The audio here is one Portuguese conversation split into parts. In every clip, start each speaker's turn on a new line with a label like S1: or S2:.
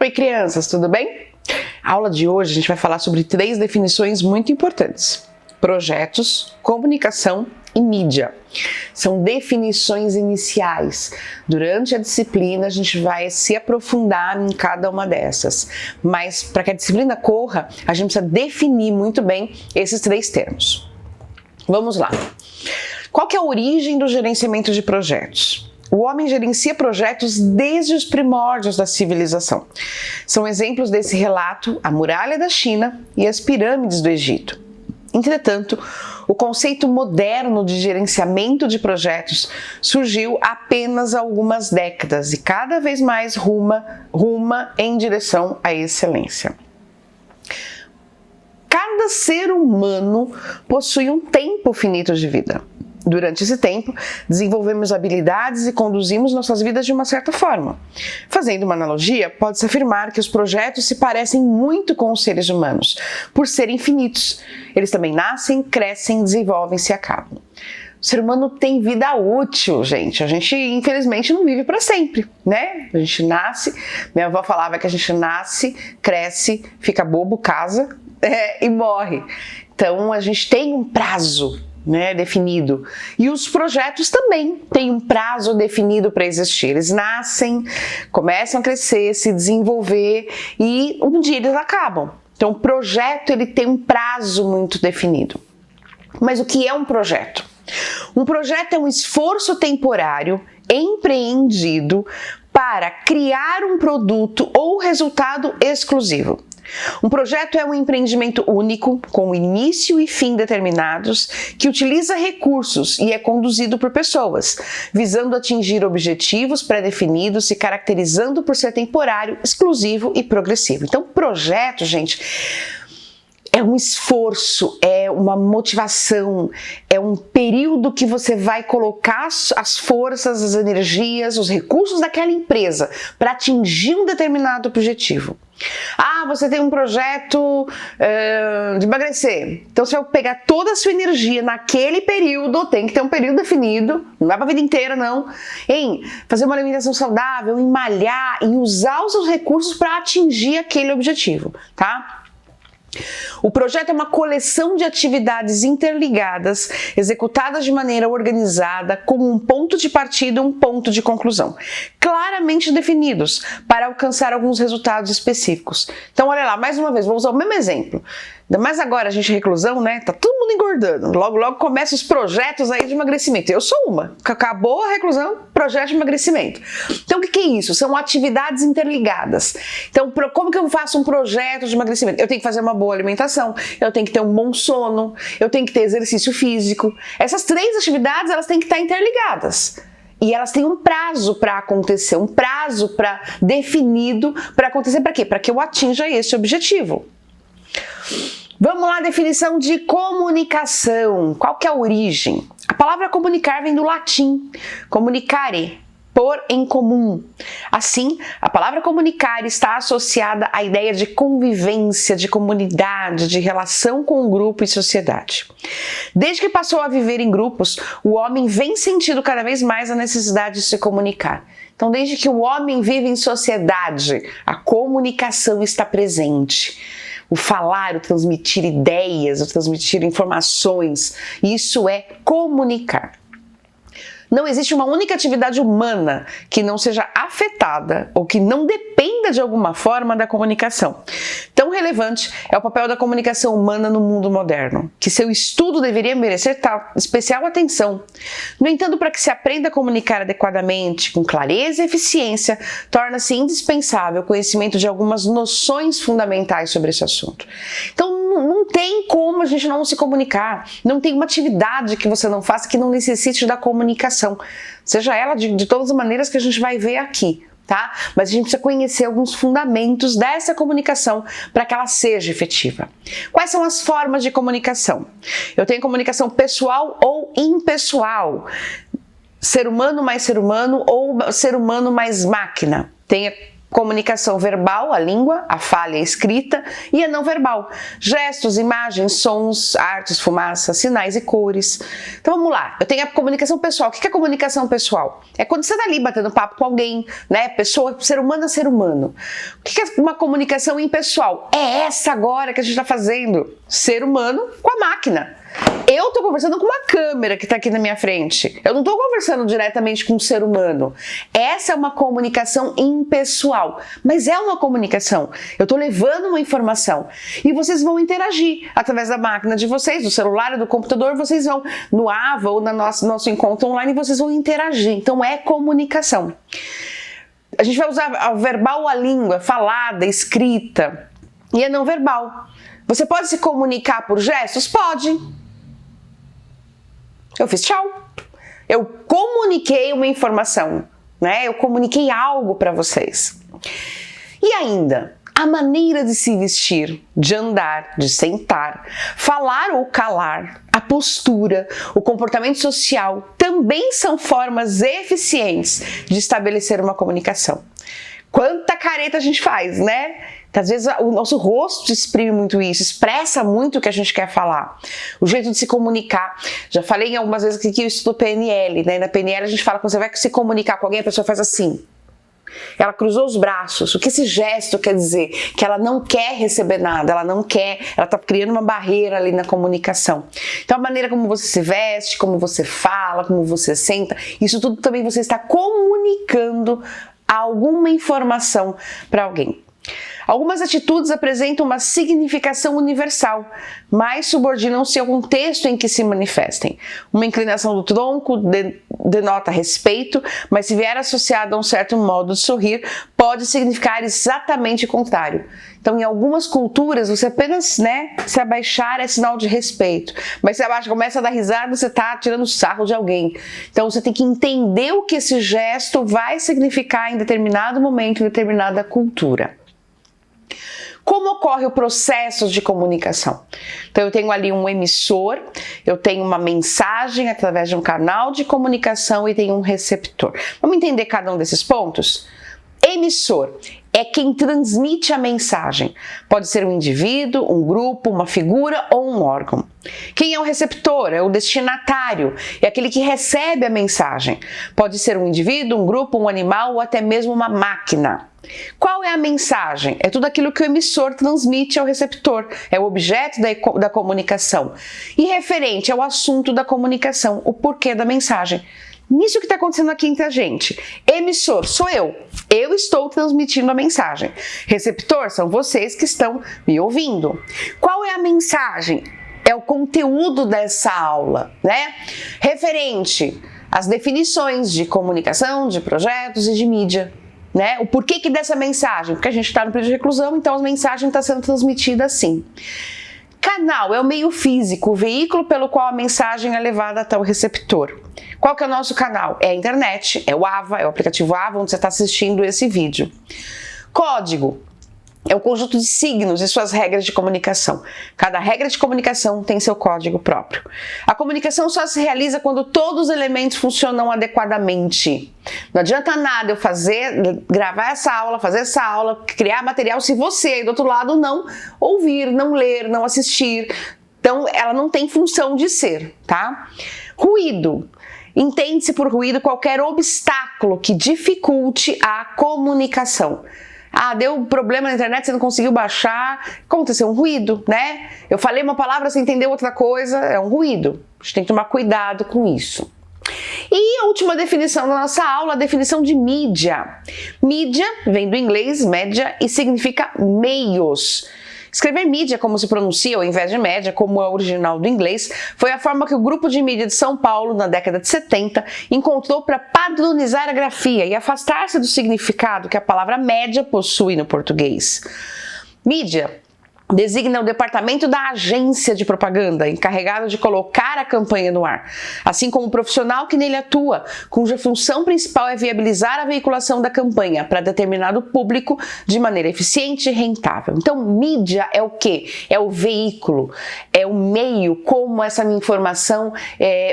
S1: Oi, crianças, tudo bem? A aula de hoje a gente vai falar sobre 3 definições muito importantes: projetos, comunicação e mídia. São definições iniciais. Durante a disciplina a gente vai se aprofundar em cada uma dessas, mas para que a disciplina corra, a gente precisa definir muito bem esses 3 termos. Vamos lá. Qual que é a origem do gerenciamento de projetos? O homem gerencia projetos desde os primórdios da civilização. São exemplos desse relato a muralha da China e as pirâmides do Egito. Entretanto, o conceito moderno de gerenciamento de projetos surgiu apenas há algumas décadas e cada vez mais ruma em direção à excelência. Cada ser humano possui um tempo finito de vida. Durante esse tempo, desenvolvemos habilidades e conduzimos nossas vidas de uma certa forma. Fazendo uma analogia, pode-se afirmar que os projetos se parecem muito com os seres humanos, por serem finitos. Eles também nascem, crescem, desenvolvem-se e acabam. O ser humano tem vida útil, gente. A gente, infelizmente, não vive para sempre, né? A gente nasce, minha avó falava que a gente nasce, cresce, fica bobo, casa e morre. Então, a gente tem um prazo, né, definido. E os projetos também têm um prazo definido para existir. Eles nascem, começam a crescer, se desenvolver e um dia eles acabam. Então o projeto ele tem um prazo muito definido. Mas o que é um projeto? Um projeto é um esforço temporário empreendido para criar um produto ou resultado exclusivo. Um projeto é um empreendimento único, com início e fim determinados, que utiliza recursos e é conduzido por pessoas, visando atingir objetivos pré-definidos, se caracterizando por ser temporário, exclusivo e progressivo. Então, projeto, gente, é um esforço, é uma motivação, é um período que você vai colocar as forças, as energias, os recursos daquela empresa para atingir um determinado objetivo. Ah, você tem um projeto de emagrecer, então você vai pegar toda a sua energia naquele período, tem que ter um período definido, não vai para a vida inteira não, em fazer uma alimentação saudável, em malhar, em usar os seus recursos para atingir aquele objetivo, tá? O projeto é uma coleção de atividades interligadas, executadas de maneira organizada, com um ponto de partida e um ponto de conclusão, claramente definidos para alcançar alguns resultados específicos. Então, olha lá, mais uma vez, vou usar o mesmo exemplo. Ainda mais agora, a gente reclusão, né? Tá todo mundo engordando. Logo, logo começam os projetos aí de emagrecimento. Eu sou uma. Acabou a reclusão, projeto de emagrecimento. Então, o que é isso? São atividades interligadas. Então, como que eu faço um projeto de emagrecimento? Eu tenho que fazer uma boa alimentação, eu tenho que ter um bom sono, eu tenho que ter exercício físico. Essas 3 atividades, elas têm que estar interligadas. E elas têm um prazo para acontecer, um prazo definido para acontecer. Para quê? Para que eu atinja esse objetivo. Vamos lá, definição de comunicação. Qual que é a origem? A palavra comunicar vem do latim, comunicare, pôr em comum. Assim, a palavra comunicar está associada à ideia de convivência, de comunidade, de relação com o grupo e sociedade. Desde que passou a viver em grupos, o homem vem sentindo cada vez mais a necessidade de se comunicar. Então, desde que o homem vive em sociedade, a comunicação está presente. O falar, o transmitir ideias, o transmitir informações, isso é comunicar. Não existe uma única atividade humana que não seja afetada ou que não dependa de alguma forma da comunicação. Tão relevante é o papel da comunicação humana no mundo moderno, que seu estudo deveria merecer especial atenção. No entanto, para que se aprenda a comunicar adequadamente, com clareza e eficiência, torna-se indispensável o conhecimento de algumas noções fundamentais sobre esse assunto. Então, não tem como a gente não se comunicar, não tem uma atividade que você não faça que não necessite da comunicação, seja ela de todas as maneiras que a gente vai ver aqui, tá? Mas a gente precisa conhecer alguns fundamentos dessa comunicação para que ela seja efetiva. Quais são as formas de comunicação? Eu tenho comunicação pessoal ou impessoal, ser humano mais ser humano ou ser humano mais máquina. Tem comunicação verbal, a língua, a fala e a escrita, e a não verbal, gestos, imagens, sons, artes, fumaça, sinais e cores. Então vamos lá, eu tenho a comunicação pessoal. O que é comunicação pessoal? É quando você está ali batendo papo com alguém, né? Pessoa, ser humano a ser humano. O que é uma comunicação impessoal? É essa agora que a gente está fazendo, ser humano com a máquina. Eu estou conversando com uma câmera que está aqui na minha frente. Eu não estou conversando diretamente com um ser humano. Essa é uma comunicação impessoal, mas é uma comunicação. Eu estou levando uma informação e vocês vão interagir através da máquina de vocês, do celular e do computador. Vocês vão no AVA ou no nosso encontro online e vocês vão interagir. Então é comunicação. A gente vai usar a verbal, a língua, falada, escrita, e a não verbal. Você pode se comunicar por gestos? Pode. Eu fiz tchau. Eu comuniquei uma informação, né? Eu comuniquei algo para vocês. E ainda, a maneira de se vestir, de andar, de sentar, falar ou calar, a postura, o comportamento social também são formas eficientes de estabelecer uma comunicação. Quanta careta a gente faz, né? Às vezes o nosso rosto exprime muito isso, expressa muito o que a gente quer falar. O jeito de se comunicar. Já falei algumas vezes que eu estudo PNL, né? Na PNL a gente fala que quando você vai se comunicar com alguém, a pessoa faz assim. Ela cruzou os braços. O que esse gesto quer dizer? Que ela não quer receber nada, ela está criando uma barreira ali na comunicação. Então a maneira como você se veste, como você fala, como você senta, isso tudo também você está comunicando alguma informação para alguém. Algumas atitudes apresentam uma significação universal, mas subordinam-se ao contexto em que se manifestem. Uma inclinação do tronco denota respeito, mas se vier associada a um certo modo de sorrir, pode significar exatamente o contrário. Então, em algumas culturas, você apenas, se abaixar é sinal de respeito. Mas se abaixa, começa a dar risada, você está tirando sarro de alguém. Então, você tem que entender o que esse gesto vai significar em determinado momento, em determinada cultura. Como ocorre o processo de comunicação? Então eu tenho ali um emissor, eu tenho uma mensagem através de um canal de comunicação e tenho um receptor. Vamos entender cada um desses pontos? Emissor é quem transmite a mensagem. Pode ser um indivíduo, um grupo, uma figura ou um órgão. Quem é o receptor? É o destinatário, é aquele que recebe a mensagem. Pode ser um indivíduo, um grupo, um animal ou até mesmo uma máquina. Qual é a mensagem? É tudo aquilo que o emissor transmite ao receptor, é o objeto da comunicação. E referente ao assunto da comunicação, o porquê da mensagem. Nisso que está acontecendo aqui entre a gente. Emissor sou eu estou transmitindo a mensagem. Receptor são vocês que estão me ouvindo. Qual é a mensagem? É o conteúdo dessa aula, né? Referente às definições de comunicação, de projetos e de mídia. Né? O porquê que dessa mensagem? Porque a gente está no período de reclusão, então a mensagem está sendo transmitida assim. Canal é o meio físico, o veículo pelo qual a mensagem é levada até o receptor. Qual que é o nosso canal? É a internet, é o AVA, é o aplicativo AVA onde você está assistindo esse vídeo. Código é o conjunto de signos e suas regras de comunicação. Cada regra de comunicação tem seu código próprio. A comunicação só se realiza quando todos os elementos funcionam adequadamente. Não adianta nada eu gravar essa aula, fazer essa aula, criar material se você aí do outro lado não ouvir, não ler, não assistir. Então ela não tem função de ser, tá? Ruído. Entende-se por ruído qualquer obstáculo que dificulte a comunicação. Deu problema na internet, você não conseguiu baixar, aconteceu um ruído, né? Eu falei uma palavra, você entendeu outra coisa, é um ruído. A gente tem que tomar cuidado com isso. E a última definição da nossa aula, a definição de mídia. Mídia vem do inglês, média, e significa meios. Escrever mídia, como se pronuncia, ao invés de média, como é o original do inglês, foi a forma que o grupo de mídia de São Paulo, na década de 70, encontrou para padronizar a grafia e afastar-se do significado que a palavra média possui no português. Mídia designa o departamento da agência de propaganda, encarregado de colocar a campanha no ar, assim como o profissional que nele atua, cuja função principal é viabilizar a veiculação da campanha para determinado público de maneira eficiente e rentável. Então, mídia é o quê? É o veículo, é o meio como essa minha informação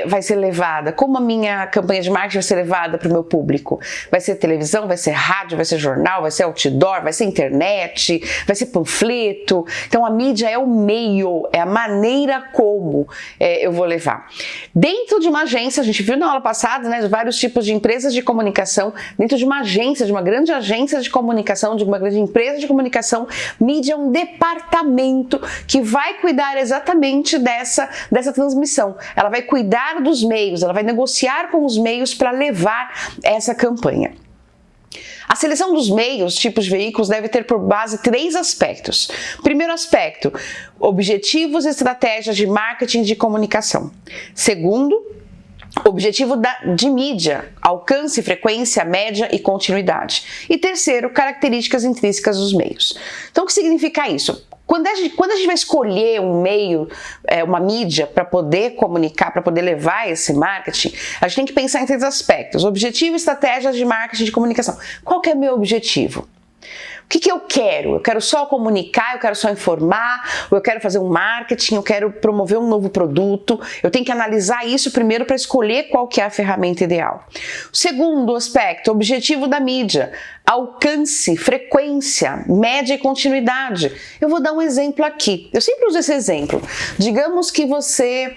S1: vai ser levada, como a minha campanha de marketing vai ser levada para o meu público. Vai ser televisão, vai ser rádio, vai ser jornal, vai ser outdoor, vai ser internet, vai ser panfleto. Então a mídia é o meio, é a maneira como eu vou levar. Dentro de uma agência, a gente viu na aula passada, né, vários tipos de empresas de comunicação. Dentro de uma agência, de uma grande agência de comunicação, de uma grande empresa de comunicação, mídia é um departamento que vai cuidar exatamente dessa transmissão. Ela vai cuidar dos meios, ela vai negociar com os meios para levar essa campanha. A seleção dos meios, tipos de veículos, deve ter por base 3 aspectos. Primeiro aspecto, objetivos e estratégias de marketing e de comunicação. Segundo, objetivo de mídia, alcance, frequência, média e continuidade. E terceiro, características intrínsecas dos meios. Então, o que significa isso? Quando a gente vai escolher um meio, uma mídia para poder comunicar, para poder levar esse marketing, a gente tem que pensar em 3 aspectos: objetivo, estratégias de marketing e de comunicação. Qual que é o meu objetivo? O que eu quero? Eu quero só comunicar, eu quero só informar, ou eu quero fazer um marketing, eu quero promover um novo produto. Eu tenho que analisar isso primeiro para escolher qual que é a ferramenta ideal. O segundo aspecto, objetivo da mídia, alcance, frequência, média e continuidade. Eu vou dar um exemplo aqui. Eu sempre uso esse exemplo. Digamos que você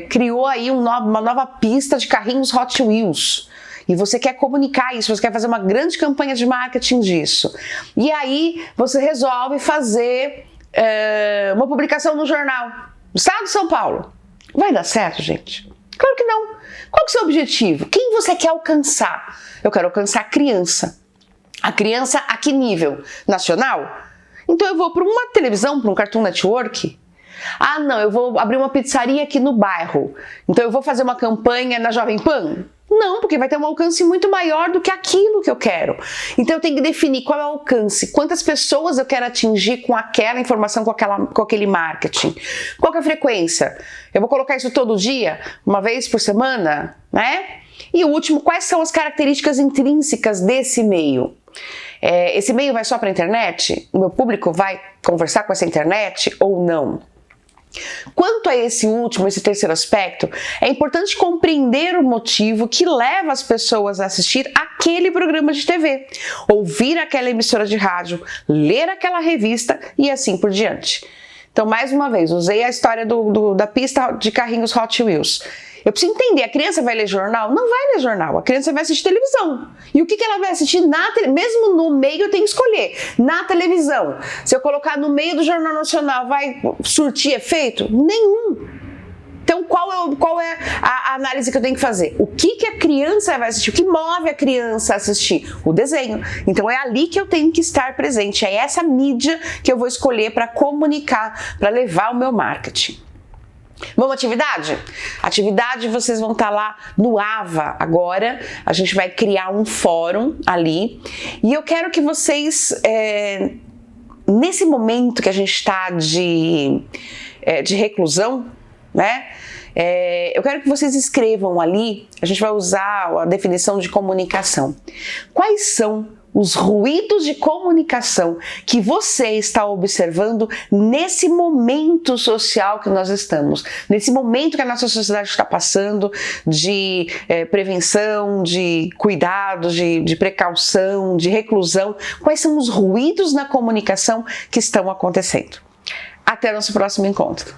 S1: criou aí uma nova pista de carrinhos Hot Wheels. E você quer comunicar isso, você quer fazer uma grande campanha de marketing disso. E aí você resolve fazer uma publicação no jornal do Estado de São Paulo. Vai dar certo, gente? Claro que não. Qual que é o seu objetivo? Quem você quer alcançar? Eu quero alcançar a criança. A criança a que nível? Nacional? Então eu vou para uma televisão, para um Cartoon Network? Ah, não, eu vou abrir uma pizzaria aqui no bairro. Então eu vou fazer uma campanha na Jovem Pan? Não, porque vai ter um alcance muito maior do que aquilo que eu quero. Então eu tenho que definir qual é o alcance, quantas pessoas eu quero atingir com aquela informação, com aquele marketing. Qual que é a frequência? Eu vou colocar isso todo dia, uma vez por semana, né? E o último, quais são as características intrínsecas desse meio? Esse meio vai só para a internet? O meu público vai conversar com essa internet ou não? Quanto a esse terceiro aspecto, é importante compreender o motivo que leva as pessoas a assistir aquele programa de TV, ouvir aquela emissora de rádio, ler aquela revista e assim por diante. Então, mais uma vez, usei a história da pista de carrinhos Hot Wheels. Eu preciso entender, a criança vai ler jornal? Não vai ler jornal, a criança vai assistir televisão. E o que ela vai assistir mesmo no meio eu tenho que escolher. Na televisão, se eu colocar no meio do Jornal Nacional, vai surtir efeito? Nenhum. Então qual é a análise que eu tenho que fazer? O que a criança vai assistir? O que move a criança a assistir? O desenho. Então é ali que eu tenho que estar presente, é essa mídia que eu vou escolher para comunicar, para levar o meu marketing. Vamos à atividade? Atividade, vocês vão estar lá no AVA agora, a gente vai criar um fórum ali e eu quero que vocês, nesse momento que a gente está de reclusão, né? Eu quero que vocês escrevam ali, a gente vai usar a definição de comunicação. Quais são os ruídos de comunicação que você está observando nesse momento social que nós estamos, nesse momento que a nossa sociedade está passando de prevenção, de cuidados, de precaução, de reclusão? Quais são os ruídos na comunicação que estão acontecendo? Até nosso próximo encontro.